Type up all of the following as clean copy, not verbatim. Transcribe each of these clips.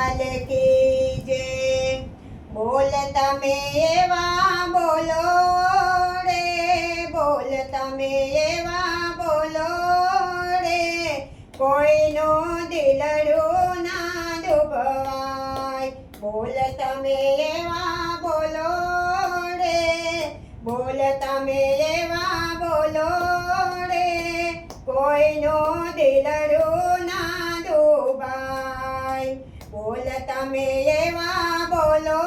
की जय। बोल तमे एवा बोलो रे, बोल तमे एवा बोलो रे, कोईनो दिलड़ू ना दुभवाय। बोल तमे एवा बोलो रे, बोल तमे एवा बोलो रे, कोईनो दिलड़ू ना दुभाय। बोल तमे एवा बोलो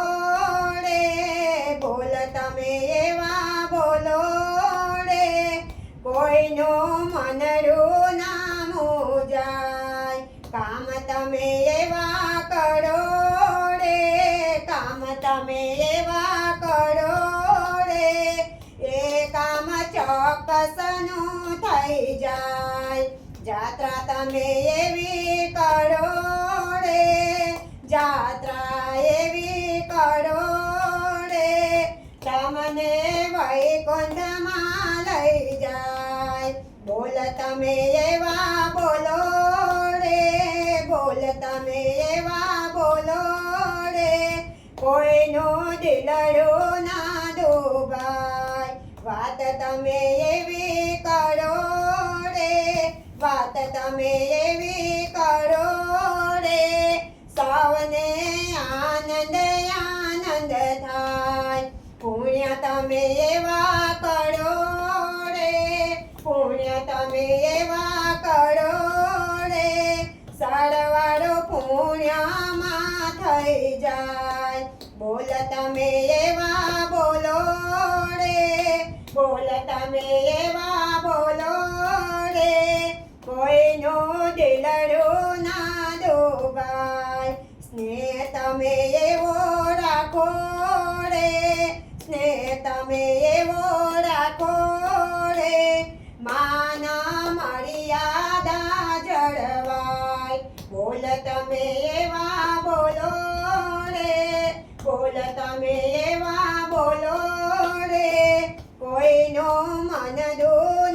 रे, बोल तमे एवा बोलो रे, कोईनो मनरू ना मूजाय। काम तमे एवा करो रे, काम तमे एवा करो रे, ए काम ચોક્કસનું થઈ જાય। જાત્રા તમે એવી કરો રે, જાત્રા એવી કરો રે, તમને વૈકુંઠમાં લઈ જાય। બોલ તમે એવા બોલો રે, બોલ તમે એવા બોલો રે, કોઈનો દિલડું ના દુભાય। વાત તમે એવી કરો રે, વાત તમે એવી કરો રે, સૌને આનંદ આનંદ થાય। પુણ્ય તમે એવા કરો રે, પુણ્ય તમે એવા કરો રે, સરવાળો પુણ્યમાં થઈ જાય। બોલ તમે એવા બોલો રે, બોલ તમે એવા બોલો રે, કોઈનો દિલડું ના દુભાય। સ્નેહ તમે એવો રાખો રે, સ્નેહ તમે એવો રાખો રે, માન મર્યાદા જળવાય। બોલ તમે એવા બોલો રે, બોલ તમે એવા બોલો રે, કોઈનો મન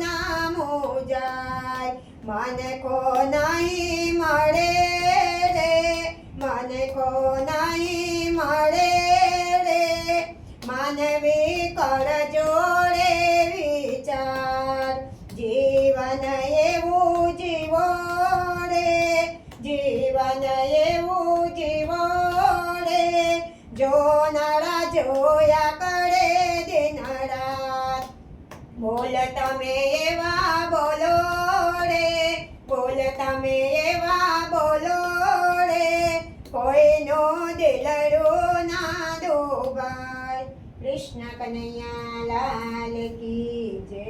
ના મૂજાય। મન કો નહીં મળે રે, મન કો નહીં મળે રે, માનવી કર જોડે વિચાર। જીવન એવું જીવો રે, જીવન એવું જીવો રે, જોનારા જોયા કરે દિન રાત। બોલ તમે એવા બોલો રે, બોલ તમે એવા બોલો રે, કોઈનો દિલડું ના દુભાય। કૃષ્ણ કનૈયા લાલ કી જય।